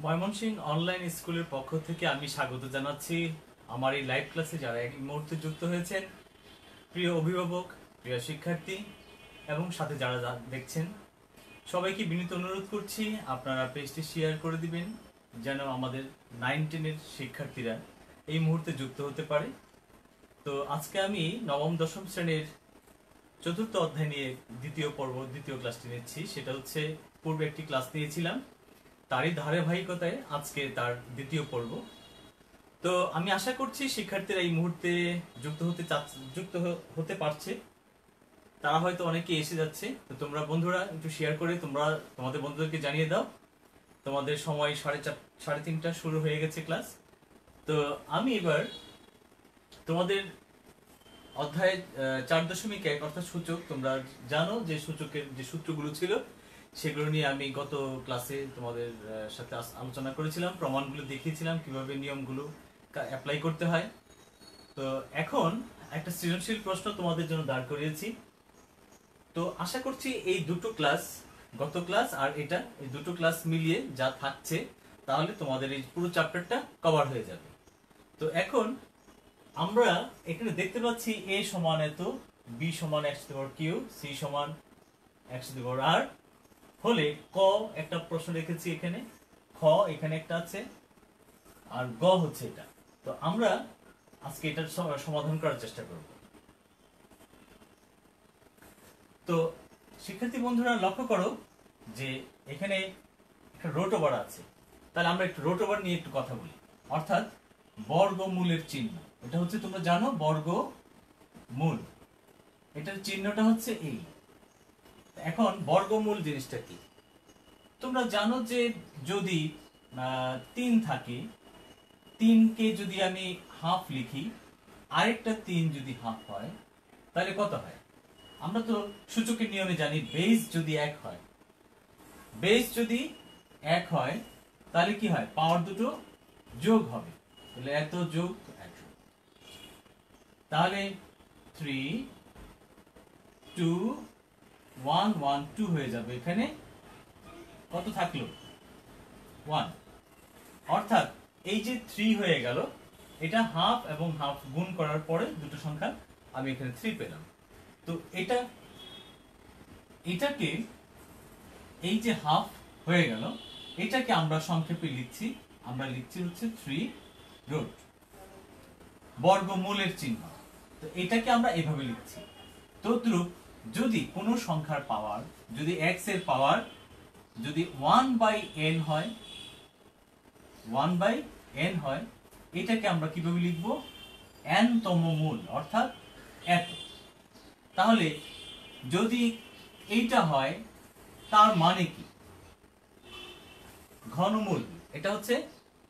Mymensingh online স্কুলের পক্ষ থেকে আমি স্বাগত জানাচ্ছি আমার এই লাইভ ক্লাসে যারা এই মুহূর্তে যুক্ত হয়েছেন। প্রিয় অভিভাবক, প্রিয় শিক্ষার্থী এবং সাথে যারা দেখছেন সবাইকে বিনীত অনুরোধ করছি আপনারা পেজটি শেয়ার করে দিবেন যেন আমাদের 9-10 শিক্ষার্থীরা এই মুহূর্তে যুক্ত হতে পারে। তো আজকে আমি নবম দশম শ্রেণীর চতুর্থ অধ্যায় নিয়ে দ্বিতীয় ক্লাসটি নিচ্ছি। সেটা হচ্ছে পূর্বে একটি ক্লাস নিয়েছিলাম, তারই ধারাবাহিকতায় আজকে তার দ্বিতীয় পর্ব। তো আমি আশা করছি শিক্ষার্থীরা এই মুহূর্তে যুক্ত হতে পারছে। তারা হয়তো অনেকে এসে যাচ্ছে। তো তোমরা বন্ধুরা একটু শেয়ার করে তোমাদের বন্ধুদেরকে জানিয়ে দাও তোমাদের সময় 3:30 শুরু হয়ে গেছে ক্লাস। তো আমি এবার তোমাদের অধ্যায় 4.1 অর্থাৎ সূচক, তোমরা জানো যে সূচকের যে সূত্রগুলো ছিল সেগুলো নিয়ে আমি গত ক্লাসে তোমাদের সাথে আলোচনা করেছিলাম, প্রমাণগুলো দেখিয়েছিলাম কিভাবে নিয়মগুলো অ্যাপ্লাই করতে হয়। তো এখন একটা সৃজনশীল প্রশ্ন তোমাদের জন্য দাঁড় করিয়েছি। তো আশা করছি এই দুটো ক্লাস, গত ক্লাস আর এটা, এই দুটো ক্লাস মিলিয়ে যা থাকছে তাহলে তোমাদের এই পুরো চ্যাপ্টারটা কভার হয়ে যাবে। তো এখন আমরা এখানে দেখতে পাচ্ছি a সমান এত, b সমান x⁴q, c সমান x⁴r হলে ক একটা প্রশ্ন রেখেছি এখানে, খ এখানে একটা আছে, আর গ হচ্ছে এটা। তো আমরা আজকে এটার সমাধান করার চেষ্টা করব। তো শিক্ষার্থী বন্ধুরা লক্ষ্য করো যে এখানে একটা রুট ওভার আছে। তাহলে আমরা একটু রুট ওভার নিয়ে একটু কথা বলি, অর্থাৎ বর্গমূলের চিহ্ন। এটা হচ্ছে তোমরা জানো বর্গমূল, এটার চিহ্নটা হচ্ছে এই। এখন বর্গমূল জিনিসটা কি তোমরা জানো যে যদি 3 থাকে, 3কে যদি আমি হাফ লিখি, আরেকটা 3 যদি হাফ হয় তাহলে কত হয়? আমরা তো সূচকের নিয়মে জানি বেস যদি 1 হয়, বেস যদি 1 হয় তাহলে কি হয়? পাওয়ার দুটো যোগ হবে, তাহলে এত যোগ 1, তাহলে 3 2 1 1 2 হয়ে যাবে। এখানে কত থাকলো? 1। অর্থাৎ এই যে 3 হয়ে গেল, এটা হাফ এবং হাফ গুণ করার পরে দুটো সংখ্যা আমি এখানে 3 পেলাম। তো এটাকে এই যে হাফ হয়ে গেল, এটাকে আমরা সংক্ষেপে লিখছি, আমরা লিখছি হচ্ছে 3 রুট বর্গমূলের চিহ্ন। তো এটাকে আমরা এভাবে লিখছি। তদ্রূপ যদি কোনো সংখ্যার পাওয়ার, যদি x এর পাওয়ার যদি 1/n হয়, 1/n হয়, এটাকে আমরা কিভাবে লিখব? n তম মূল, অর্থাৎ এত। তাহলে যদি এইটা হয় তার মানে কি? ঘনমূল, এটা হচ্ছে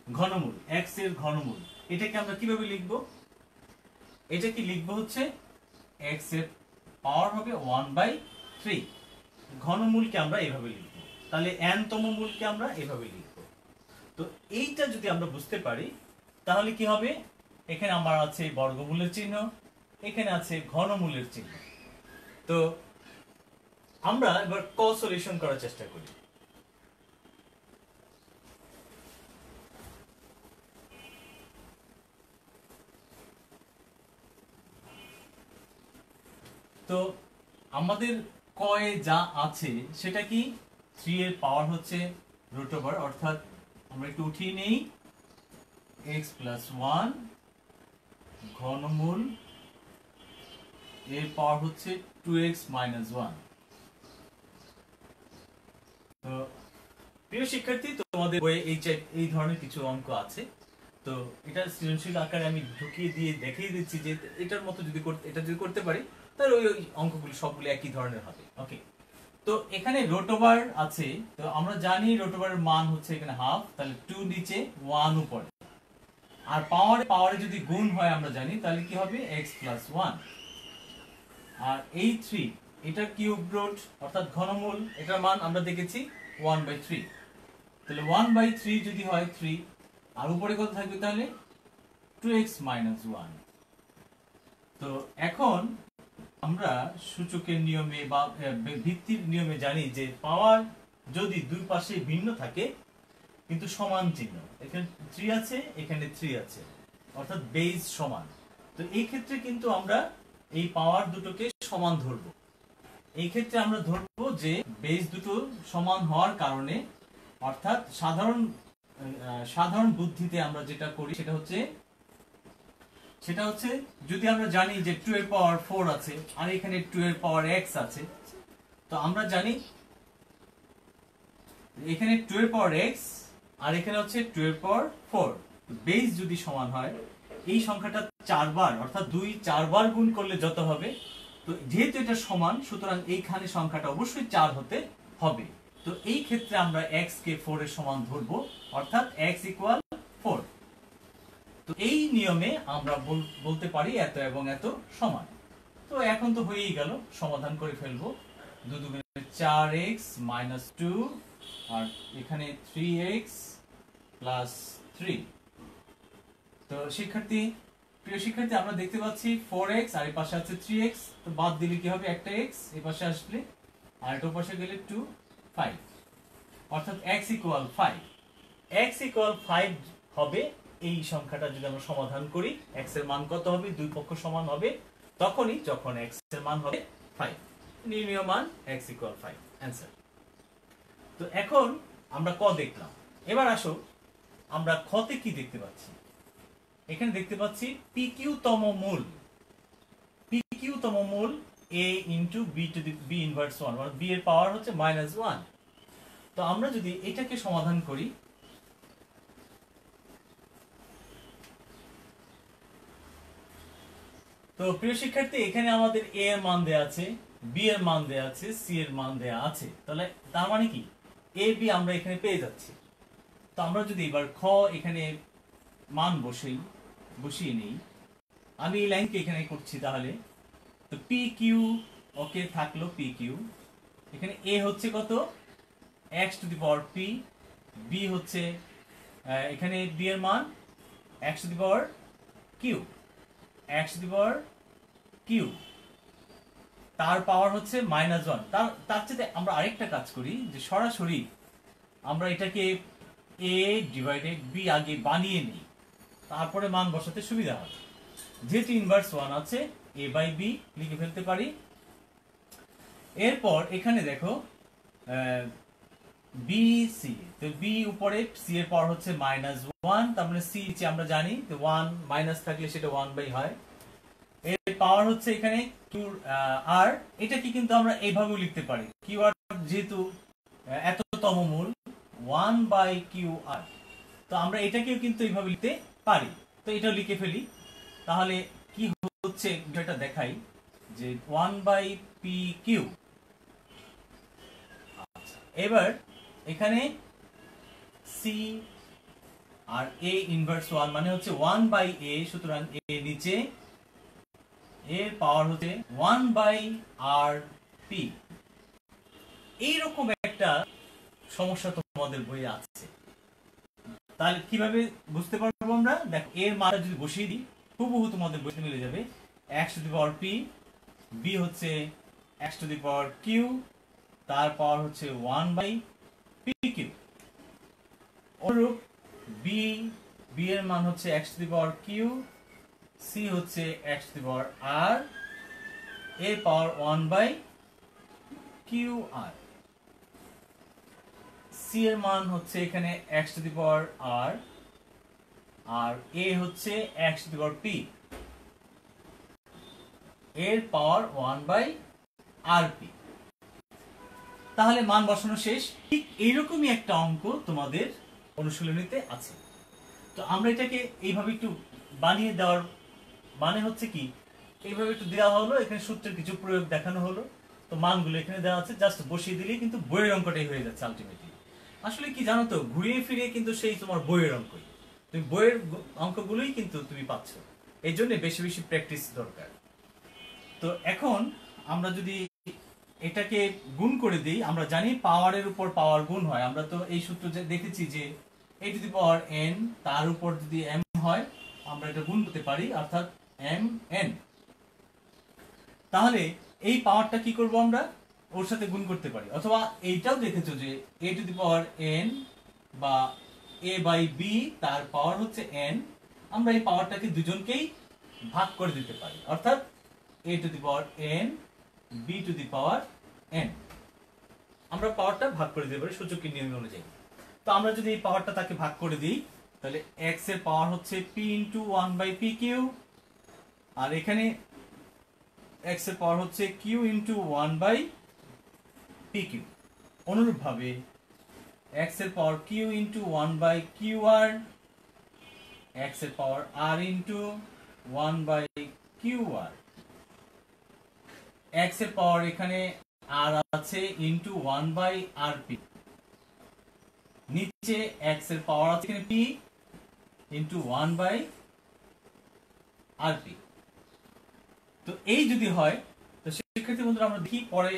ঘনমূল, x এর ঘনমূল। এটাকে আমরা কিভাবে লিখব? এটা কি লিখব হচ্ছে x এর পাওয়ার হবে 1/3। ঘনমূলকে আমরা এভাবে লিখব, তাহলে n তম মূলকে আমরা এভাবে লিখব। তো এইটা যদি আমরা বুঝতে পারি তাহলে কি হবে? এখানে আমার আছে বর্গমূলের চিহ্ন, এখানে আছে ঘনমূলের চিহ্ন। তো আমরা এবার ক সলিউশন করার চেষ্টা করি। তো আমাদের কয়ে যা আছে সেটা কি? 3 এর পাওয়ার হচ্ছে রুট ওভার, অর্থাৎ আমরা একটু উঠিয়ে নেই, x + 1 ঘনমূল এর পাওয়ার হচ্ছে 2x - 1। তো প্রিয় শিক্ষার্থী, তোমাদের বইয়ে এই ধরনের কিছু অঙ্ক আছে। তো এটা সৃজনশীল আকারে আমি ঢুকিয়ে দিয়ে দেখিয়ে দিচ্ছি যে এটার মতো যদি করতে পারি তাহলে ওই অঙ্কগুলো সবগুলো একই ধরনের হবে। ওকে, তো এখানে রুট ওভার আছে। তো আমরা জানি রুট ওভারের মান হচ্ছে এখানে হাফ, তাহলে 2 নিচে 1 উপরে, আর পাওয়ারে যদি গুণ হয় আমরা জানি তাহলে কি হবে? x + 1। আর এই 3 এটা কিউব রুট, অর্থাৎ ঘনমূল, এটার মান আমরা দেখেছি 1/3। তাহলে 1/3 যদি হয় 3, আর উপরে কত থাকবে? তাহলে 2x - 1। তো এখন আমরা সূচকের নিয়মে বা ভিত্তির নিয়মে জানি যে পাওয়ার যদি দুই পাশে ভিন্ন থাকে, কিন্তু সমান চিহ্ন, এখানে 3 আছে, এখানে 3 আছে, অর্থাৎ বেজ সমান। তো এই ক্ষেত্রে কিন্তু আমরা এই পাওয়ার দুটোকে সমান ধরব। এই ক্ষেত্রে আমরা ধরবো যে বেজ দুটো সমান হওয়ার কারণে, অর্থাৎ সাধারণ বুদ্ধিতে আমরা যেটা করি সেটা হচ্ছে যদি আমরা জানি যে 2 এর পাওয়ার 4 আছে আর এখানে 2 এর পাওয়ার x আছে, তো আমরা জানি এখানে 2 এর পাওয়ার x আর এখানে হচ্ছে 2 এর পাওয়ার 4। বেজ যদি সমান হয়, এই সংখ্যাটা 4 বার অর্থাৎ 2 4 বার গুণ করলে যত হবে, তো যেহেতু এটা সমান সুতরাং এইখানে সংখ্যাটা অবশ্যই 4 হতে হবে। তো এই ক্ষেত্রে আমরা x কে 4 এর সমান ধরবো, অর্থাৎ x ইকুয়াল 4। তো এই নিয়মে আমরা বলতে পারি এত এবং এত সমান। তো এখন তো হয়েই গেল, সমাধান করে ফেলবো। 2 দুগুণে 4x মাইনাস 2 আর এখানে 3x প্লাস 3। তো প্রিয় শিক্ষার্থী, আমরা দেখতে পাচ্ছি 4x আর এই পাশে আছে 3x, তো বাদ দিলে কি হবে, একটা x এই পাশে আসলে আর এটা পাশে গেলে 2 5, অর্থাৎ x ইকুয়াল 5। x ইকুয়াল 5 হবে এই সংখ্যাটা যদি আমরা সমাধান করি। x এর মান কত হবে, দুই পক্ষ সমান হবে তখনই যখন x এর মান হবে 5। নির্ণীয় মান x ইকুয়াল 5, आंसर। তো এখন আমরা ক দেখলাম, এবার আসো আমরা খ তে কি দেখতে পাচ্ছি। এখানে দেখতে পাচ্ছি pq তম মূল a into b to the b inverse 1, মানে b এর পাওয়ার হচ্ছে -1। তো আমরা যদি এটাকে সমাধান করি, তো প্রিয় শিক্ষার্থী এখানে আমাদের a এর মান দেয়া আছে, b এর মান দেয়া আছে, c এর মান দেয়া আছে, তাহলে তার মানে কি a b আমরা এখানে পেয়ে যাচ্ছি। তো আমরা যদি এবার খ এখানে মান বসিয়ে নেই, আমি এই লাইনকে এখানে করছি, তাহলে তো পি কিউ ওকে থাকলো, পি কিউ এখানে a হচ্ছে কত, x to the power p, b হচ্ছে এখানে b এর মান x to the power q, x to the power q, তার পাওয়ার হচ্ছে -1। তার চেয়ে আমরা আরেকটা কাজ করি যে সরাসরি আমরা এটাকে a ডিভাইডেড b আগে বানিয়ে নিই, তারপরে মান বসাতে সুবিধা হয়। যেহেতু ইনভার্স 1 আছে, a বাই b লিখে ফেলতে পারি। এরপর এখানে দেখো b c, তো b উপরে c এর পাওয়ার হচ্ছে -1, তার মানে c নিচে আমরা জানি তো 1 মাইনাস থাকলে সেটা 1 বাই হয়। এর পাওয়ার হচ্ছে এখানে q r, এটাকে কিন্তু আমরা এইভাবেও লিখতে পারি, q r যেহেতু এততম মূল 1 বাই q r, তো আমরা এটাকেও কিন্তু এইভাবে লিখতে পারি। তো এটাও লিখে ফেলি, তাহলে কি হচ্ছে এটা দেখাই যে 1 বাই p q। এবার এখানে c আর a ইনভার্স 1 মানে হচ্ছে 1 বাই a, সুতরাং a নিচে, এর পাওয়ার হচ্ছে 1 বাই r p। এইরকম একটা সমস্যা তোমাদের বইয়ে আছে, তাহলে কিভাবে বুঝতে পারবো আমরা, দেখো এর মানটা যদি বসিয়ে দিই হুবহু তোমাদের বইতে মিলে যাবে, x to the power p, b হচ্ছে x to the power q, তার পাওয়ার হচ্ছে 1 বাই pq। অনুরূপ b এর মান হচ্ছে x to the power q, c হচ্ছে x to the power r, এর পাওয়ার 1 বাই qr। c এর মান হচ্ছে এখানে x to the power r, আর a হচ্ছে x to the power p, এর পাওয়ার 1 বাই rp। তাহলে মান বসানো শেষ। ঠিক এইরকমই একটা অঙ্ক তোমাদের অনুশীলনীতে আছে। তো আমরা এটাকে এইভাবে একটু বানিয়ে দেওয়ার মানে হচ্ছে কি, এইভাবে একটু দেওয়া হলো, এখানে সূত্রের কিছু প্রয়োগ দেখানো হলো, তো মানগুলো এখানে দেওয়া আছে, জাস্ট বসিয়ে দিলেই কিন্তু বইয়ের অঙ্কটাই হয়ে যাচ্ছে আলটিমেটলি। আসলে কি জানো তো, ঘুরিয়ে ফিরিয়ে কিন্তু সেই তোমার বইয়ের অঙ্কই, তুমি বইয়ের অঙ্কগুলোই কিন্তু তুমি পাচ্ছ, এই জন্য বেশি বেশি প্র্যাকটিস দরকার। তো এখন আমরা যদি এটাকে গুণ করে দিই, আমরা জানি পাওয়ারের উপর পাওয়ার গুণ হয়, আমরা তো এই সূত্র দেখেছি যে a two the power n, তার উপর যদি m হয় আমরা এটা গুণ করতে পারি, অর্থাৎ m n। তাহলে এই পাওয়ারটা কি করব, আমরা ওর সাথে গুণ করতে পারি, অথবা এইটাও দেখেছো যে a two the power n বা a বাই b, তার পাওয়ার হচ্ছে n। আমরা এই পাওয়ারটাকে দুজনকেই ভাগ করে দিতে পারি, অর্থাৎ a two the power n, b two the power n। আমরা পাওয়ারটা ভাগ করে দিতে পারি সূচকের নিয়ম অনুযায়ী। তো আমরা যদি এই পাওয়ারটা তাকে ভাগ করে দিই, তাহলে x এর পাওয়ার হচ্ছে p into 1 by p q, আর এখানে x এর পাওয়ার হচ্ছে q into 1 by p q. অনুরূপভাবে x এর power q into 1 by qr, x এর power r into 1 by qr, x এর পাওয়ার এখানে r আছে ইনটু 1 বাই rp, নিচে x এর পাওয়ার আছে এখানে p ইনটু 1 বাই rp। তো এই যদি হয়, তো শিক্ষার্থী বন্ধুরা আমরা দেখি পরে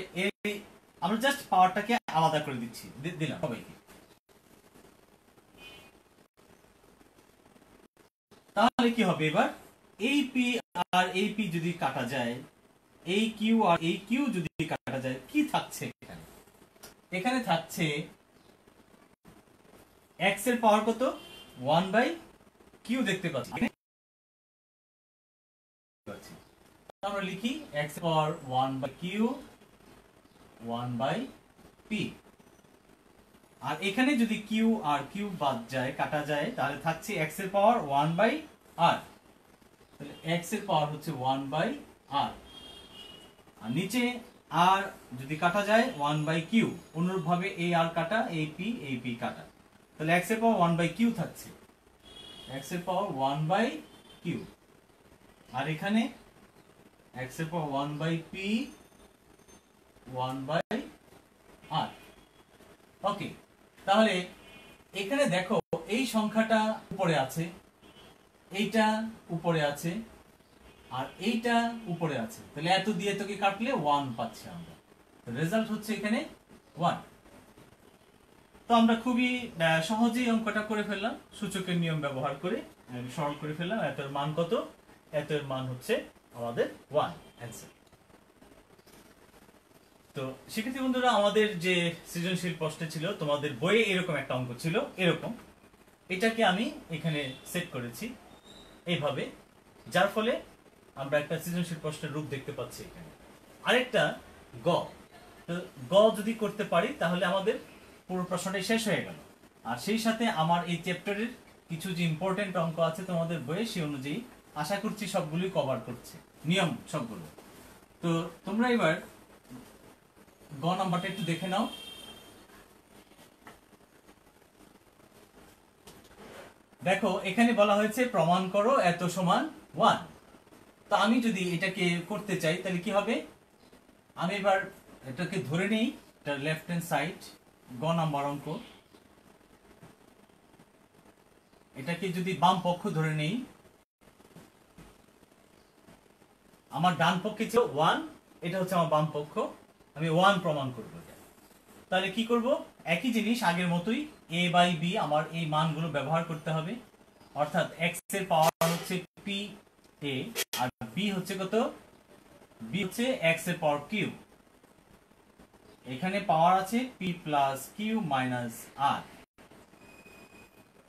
আমরা জাস্ট পাওয়ারটাকে আলাদা করে দিচ্ছি, দিলাম সবাইকে। তাহলে কি হবে, এবার এই p আর এই p যদি কাটা যায়, এই q আর এই q যদি কাটা যায়, কি থাকছে এখানে? এখানে থাকছে x এর পাওয়ার কত, 1 বাই q দেখতে পাচ্ছি। আমরা লিখি x এর পাওয়ার 1 বাই q 1 বাই p, আর এখানে যদি q আর q বাদ যায়, কাটা যায়, তাহলে থাকছে x এর পাওয়ার 1 বাই r। তাহলে x এর পাওয়ার হচ্ছে 1 বাই r, আর নিচে r যদি কাটা যায় 1 বাই q, অনুরূপভাবে এই r কাটা, এই p কাটা, তাহলে x এর পাওয়ার 1 বাই q থাকছে, x এর পাওয়ার 1 বাই q, আর এখানে x এর পাওয়ার 1 বাই p 1 বাই r। ওকে, তাহলে এখানে দেখো এই সংখ্যাটা উপরে আছে, এইটা উপরে আছে, আর এইটা উপরে আছে, তাহলে এত দিয়ে তোকে কাটলে 1 পাচ্ছি আমরা, রেজাল্ট হচ্ছে এখানে 1। তো আমরা খুবই সহজেই অঙ্কটা করে ফেললাম, সূচকের নিয়ম ব্যবহার করে সরল করে ফেললাম। এত এর মান কত? এত এর মান হচ্ছে আমাদের 1 অ্যান্সার। তো শিক্ষার্থী বন্ধুরা, আমাদের যে সৃজনশীল প্রশ্ন ছিল, তোমাদের বইয়ে এরকম একটা অঙ্ক ছিল, এরকম এটাকে আমি এখানে সেট করেছি এইভাবে, যার ফলে আমরা একটা সৃজনশীল প্রশ্নের রূপ দেখতে পাচ্ছি এখানে। আরেকটা গ, তো গ যদি করতে পারি তাহলে আমাদের পুরো প্রশ্নটাই শেষ হয়ে গেল। আর সেই সাথে আমার এই চ্যাপ্টারের কিছু যে ইম্পর্টেন্ট অঙ্ক আছে তোমাদের বইয়ে, সেই অনুযায়ী আশা করছি সবগুলোই কভার করছে, নিয়ম সবগুলো। তো তোমরা এবার গ নাম্বারটা একটু দেখে নাও। দেখো এখানে বলা হয়েছে প্রমাণ করো এত সমান 1। তো আমি যদি এটাকে করতে চাই তাহলে কি হবে, আমি এবার এটাকে ধরে নেই, এটা লেফট হ্যান্ড সাইড, গ নাম্বার অঙ্ক। এটাকে যদি বাম পক্ষ ধরে নেই, আমার ডান পক্ষে ছিল 1, এটা হচ্ছে আমার বাম পক্ষ, আমি 1 প্রমাণ করব। তাহলে কি করব, একই জিনিস আগের মতোই, a বাই b আমার এই মানগুলো ব্যবহার করতে হবে, অর্থাৎ x এর পাওয়ার হচ্ছে p a, আর b হচ্ছে কত, b হচ্ছে x এর পাওয়ার q, এখানে পাওয়ার আছে p plus q minus r।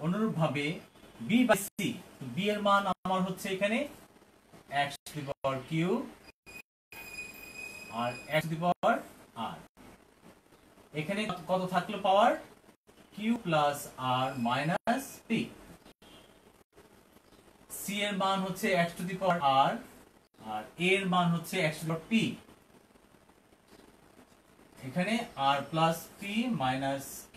অনুরূপভাবে b বাই c, b এর মান আমার হচ্ছে এখানে x to the power q আর x to the power r। এখানে কত থাকলো power, q plus r minus p। c এর মান হচ্ছে x to the power r, আর a এর মান হচ্ছে x to the power p। এখানে r plus p minus q।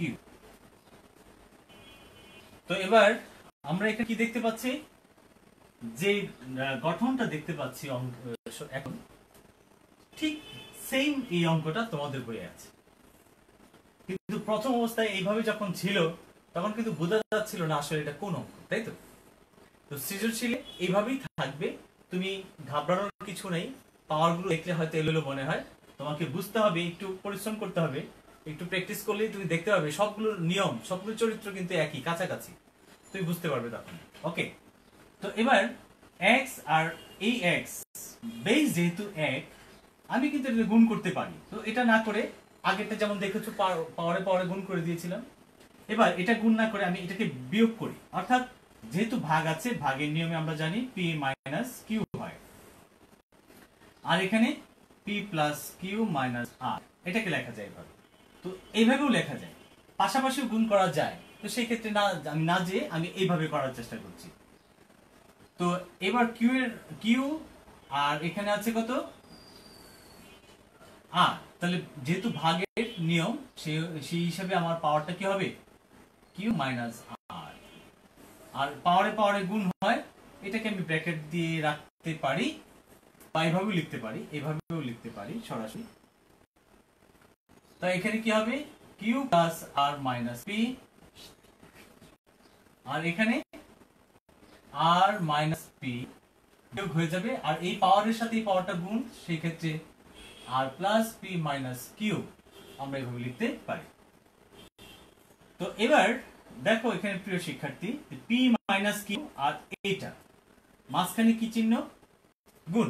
তো এবার আমরা এখানে কি দেখতে পাচ্ছি, যে গঠনটা দেখতে পাচ্ছি এখন ঠিক সেম এই অঙ্কটা তোমাদের বইয়ে আছে, কিন্তু প্রথম অবস্থায় এইভাবে যখন ছিল তখন কিন্তু বোঝা যাচ্ছিল না আসলে এটা কোন অঙ্ক, তাই তো? তো সৃজনশীলে এইভাবেই থাকবে, তুমি ঘাবড়ানোর কিছু নেই। পাওয়ারগুলো দেখলে হয়তো এলোলো মনে হয়, তোমাকে বুঝতে হবে, একটু পরিশ্রম করতে হবে, একটু প্র্যাকটিস করলেই তুমি দেখতে পাবে সবগুলোর নিয়ম, সবগুলোর চরিত্র কিন্তু একই, কাছাকাছি, তুমি বুঝতে পারবে তখন। ওকে, তো এবার x আর এই x বেস যেহেতু এক, আমি কিন্তু এটা গুণ করতে পারি। তো এটা না করে আগেরটা যেমন দেখেছো পাওয়ারে পাওয়ারে গুণ করে দিয়েছিলাম, এবার এটা গুণ না করে আমি এটাকে বিয়োগ করি, অর্থাৎ যেহেতু ভাগ আছে, ভাগের নিয়মে আমরা জানি পি মাইনাস কিউ হয়, আর এখানে পি প্লাস কিউ মাইনাস আর, এটাকে লেখা যায় এভাবে। তো এইভাবেও লেখা যায়, পাশাপাশি গুণ করা যায়। তো সেই ক্ষেত্রে আমি না যে আমি এইভাবে করার চেষ্টা করছি। তো এবার কিউ আর এখানে আছে কত আর, তাহলে যেহেতু ভাগের নিয়ম সেই হিসাবে আমার পাওয়ারটা কি হবে কিউ মাইনাস আর, আর পাওয়ারে পাওয়ারে গুণ হয়, এটাকে আমি ব্র্যাকেট দিয়ে রাখতে পারি বা এইভাবেও লিখতে পারি, এভাবেও লিখতে পারি সরাসরি। তাই এখানে কি হবে কিউ প্লাস আর মাইনাস পি, আর এখানে আর মাইনাস পি বিয়োগ হয়ে যাবে, আর এই পাওয়ারের সাথে এই পাওয়ারটা গুণ, সেই ক্ষেত্রে আর প্লাস পি মাইনাস কিউ আমরা এভাবে লিখতে পারি। তো এবার দেখো এখানে প্রিয় শিক্ষার্থী, পি মাইনাস কিউ আর এইটা মাঝখানে কি চিহ্ন, গুণ,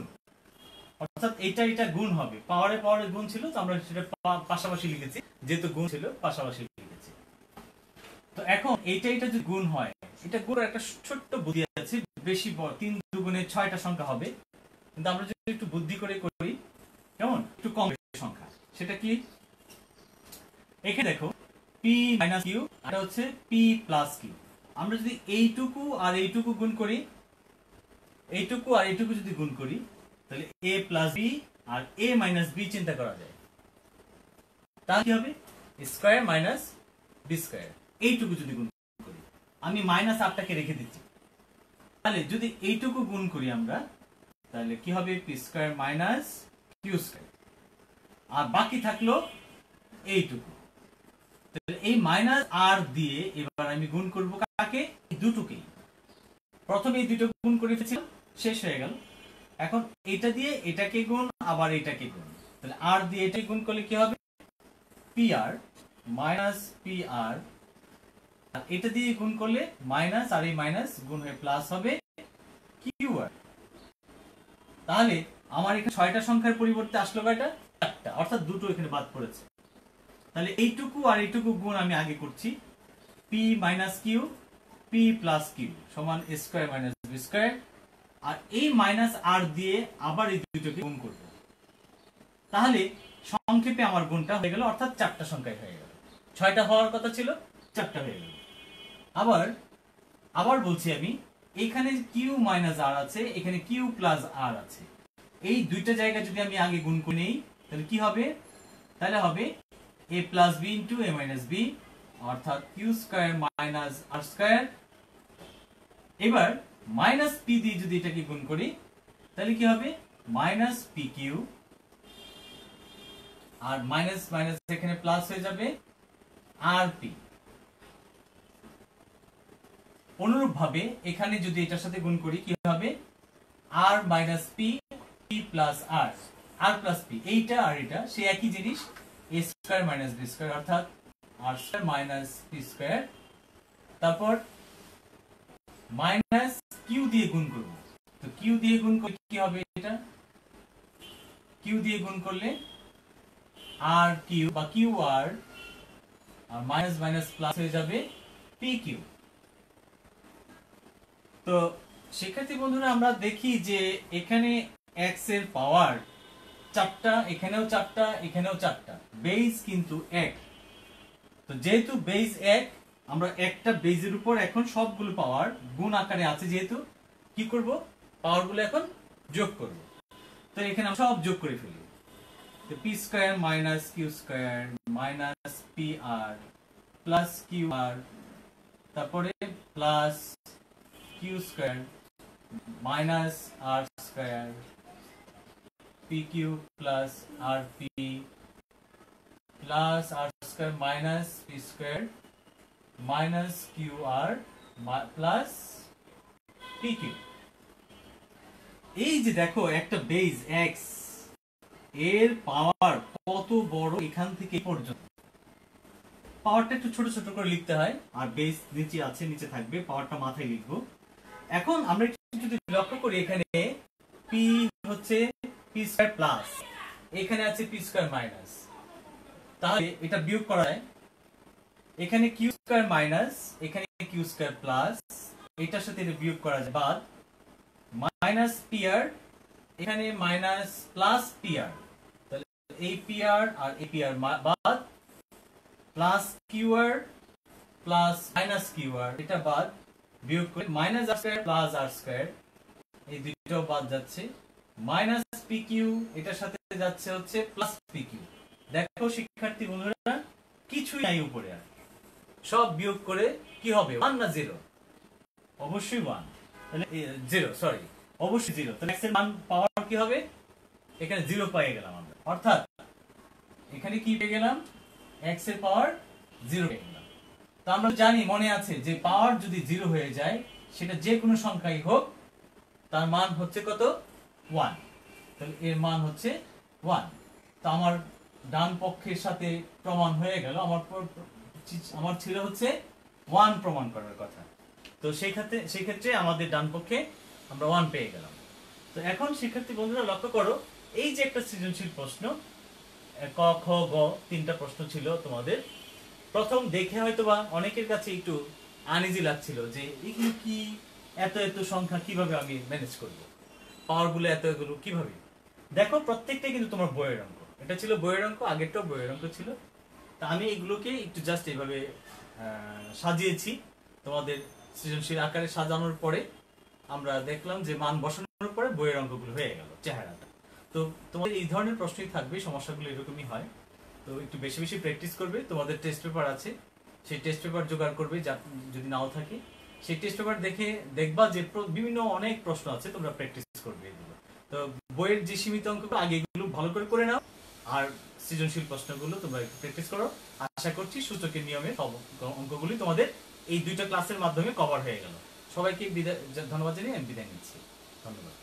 অর্থাৎ এটা গুণ হবে, পাওয়ারে পাওয়ারে গুণ ছিল, তো আমরা সেটা পাশাপাশি লিখেছি, যেহেতু গুণ ছিল পাশাপাশি লিখেছি। তো এখন এটা যদি গুণ হয়, এটা গুণ একটা ছোট্ট বুদ্ধি আছে, বেশি বড় 3 দুগুণে 6টা সংখ্যা হবে, কিন্তু আমরা যদি একটু বুদ্ধি করে করি, কেমন একটু কম সংখ্যা, সেটা কি, এখানে দেখো পি মাইনাস কিউ আর হচ্ছে পি প্লাস কিউ, আমরা যদি এইটুকু আর এইটুকু গুণ করি, এইটুকু আর এইটুকু যদি গুণ করি, তাহলে a প্লাস বি আর a মাইনাস বি চিন্তা করা যায়, তাহলে কি হবে স্কয়ার মাইনাস বি স্কয়ার, এইটুকু যদি গুণ করি, আমি মাইনাস 8টাকে রেখে দিচ্ছি, তাহলে যদি এইটুকু গুণ করি আমরা, তাহলে কি হবে p square minus q square, আর বাকি থাকলো এইটুকু। তাহলে এই মাইনাস আর দিয়ে এবার আমি গুণ করব কাকে, এই দুটোকেই, প্রথমে এই দুটো গুণ করে ফেলেছিলাম, শেষ হয়ে গেল, এখন এটা দিয়ে এটাকে গুণ, আবার এটাকে গুণ, তাহলে আর দিয়ে এটাকে গুণ করলে কি হবে পি আর মাইনাস পি আর, আর এটা দিয়ে গুণ করলে মাইনাস, আর এই মাইনাস গুণ হয়ে প্লাস হবে কিউ আর। তাহলে আমার এখানে 6টা সংখ্যার পরিবর্তে আসলো কয়টা, 4টা, অর্থাৎ দুটো এখানে বাদ পড়েছে। তাহলে এইটুকু আর এইটুকু গুণ আমি আগে করছি, p minus q p plus q সমান a square minus B square, আর এই মাইনাস আর দিয়ে আবার এই দুটোকে গুণ করব, তাহলে সংক্ষেপে আমার গুণটা হয়ে গেল, অর্থাৎ 4টা সংখ্যায় হয়ে গেল, 6টা হওয়ার কথা ছিল 4টা হয়ে গেল। আবার বলছি আমি, এখানে কিউ মাইনাস আর আছে, এখানে কিউ প্লাস আর আছে, এই দুইটা জায়গা যদি আমি আগে গুণ করে নেই, তাহলে কি হবে, তাহলে হবে a plus B into a minus B, অর্থাৎ কিউ স্কয়ার মাইনাস আর স্কয়ার। এবার মাইনাস পি দিয়ে যদি এটাকে গুণ করি, তাহলে কি হবে মাইনাস পি কিউ, আর মাইনাস মাইনাস এখানে প্লাস হয়ে যাবে আর পি। অনুরূপ ভাবে এখানে যদি এটার সাথে গুণ করি, কি হবে R minus P P plus R, R plus P, এইটা আর এটা সে একই জিনিস, a square minus B square, অর্থাৎ R square minus P square, তারপর মাইনাস কিউ দিয়ে গুণ করব, তো কিউ দিয়ে গুণ করলে কি হবে, এটা কিউ দিয়ে গুণ করলে আর কিউ বা কিউ আর, আর মাইনাস মাইনাস প্লাস হয়ে যাবে পি কিউ। তো শিক্ষার্থী বন্ধুরা, আমরা দেখি যে এখানে x এর পাওয়ার 4টা, এখানেও 4টা, এখানেও 4টা, বেস কিন্তু 1। তো যেহেতু বেস 1, আমরা একটা বেজের উপর এখন সবগুলো পাওয়ার গুণ আকারে আছে, যেহেতু কি করব পাওয়ারগুলো এখন যোগ করব, তো এখানে আমরা সব যোগ করে ফেলি, তো p square minus q square minus p r plus q r, তারপরে প্লাস কিউ স্কয়ার মাইনাস আর square p q plus r p plus r square minus P square minus q r plus p q. এই যে দেখো একটা base x, এর পাওয়ার কত বড়, এখান থেকে পর্যন্ত পাওয়ারটা একটু ছোট ছোট করে লিখতে হয়, আর বেস নিচে আছে, নিচে থাকবে, পাওয়ারটা মাথায় লিখবো। এখন আমরা যদি লক্ষ্য করি, এখানে পি হচ্ছে পি স্কয়ার প্লাস, এখানে আছে পি স্কয়ার মাইনাস, তাহলে এটা বিয়োগ করা যায়, এখানে কিউ স্কয়ার মাইনাস, এখানে কিউ স্কয়ার প্লাস, এটার সাথে এটা বিয়োগ করা যায় বাদ, মাইনাস পি আর, এখানে মাইনাস প্লাস পি আর, তাহলে এই পি আর আর এই পি আর বাদ, plus q r plus minus q আর এটা বাদ, বিয়োগ করে মাইনাস আর স্কয়ার প্লাস আর স্কয়ার, এই দুটোও বাদ যাচ্ছে, মাইনাস পি কিউ এটার সাথে যাচ্ছে হচ্ছে প্লাস পি কিউ। দেখো শিক্ষার্থী বন্ধুরা কিছুই নাই উপরে, আর সব বিয়োগ করে কি হবে 1 না 0? অবশ্যই 1, তাহলে 0 সরি অবশ্যই 0, তাহলে x এর মান পাওয়ার কি হবে? এখানে 0 পেয়ে গেলাম আমরা, অর্থাৎ এখানে কি পেয়ে গেলাম? x এর পাওয়ার 0 পেয়ে গেলাম। তো আমরা জানি, মনে আছে যে পাওয়ার যদি 0 হয়ে যায় সেটা যে কোনো সংখ্যাই হোক তার মান হচ্ছে কত? 1, তাহলে এর মান হচ্ছে 1। তো আমার ডান পক্ষের সাথে প্রমাণ হয়ে গেল, আমার ছিল হচ্ছে 1 প্রমাণ করার কথা, তো সেই ক্ষেত্রে আমাদের ডান পক্ষে আমরা 1 পেয়ে গেলাম। তো এখন শিক্ষার্থী বন্ধুরা লক্ষ্য করো, এই যে একটা সৃজনশীল প্রশ্ন, ক খ গ 3টা প্রশ্ন ছিল তোমাদের, প্রথম দেখে হয়তোবা অনেকের কাছে একটু আনইজি লাগছিল যে এগুলো কি, এত এত সংখ্যা কিভাবে আমি ম্যানেজ করব, পাওয়ার গুলো এতগুলো কিভাবে। দেখো প্রত্যেকটাই কিন্তু তোমার বইয়ের অঙ্ক, এটা ছিল বইয়ের অঙ্ক, আগেরটাও বইয়ের অঙ্ক ছিল। তা আমি এগুলোকে একটু জাস্ট এইভাবে সাজিয়েছি, তোমাদের সৃজনশীল আকারে সাজানোর পরে আমরা দেখলাম যে মান বসানোর পরে বইয়ের অঙ্কগুলো হয়ে গেল চেহারাটা। তো তোমাদের এই ধরনের প্রশ্নই থাকবে, সমস্যাগুলো এরকমই হয়। তো একটু বেশি বেশি প্র্যাকটিস করবে, তোমাদের টেস্ট পেপার আছে, সেই টেস্ট পেপার জোগাড় করবে, যদি নাও থাকে সেই টেস্ট পেপার দেখে দেখবা যে বিভিন্ন অনেক প্রশ্ন আছে, তোমরা প্র্যাকটিস করবে এগুলো। তো বইয়ের যে সীমিত অঙ্কগুলো আগে এগুলো ভালো করে নাও, আর সৃজনশীল প্রশ্নগুলো তোমরা একটু প্র্যাকটিস করো। আশা করছি সূচকের নিয়মে অঙ্কগুলি তোমাদের এই 2টা ক্লাসের মাধ্যমে কভার হয়ে গেল। সবাইকে ধন্যবাদ জানিয়ে আমি বিদায় নিচ্ছি। ধন্যবাদ।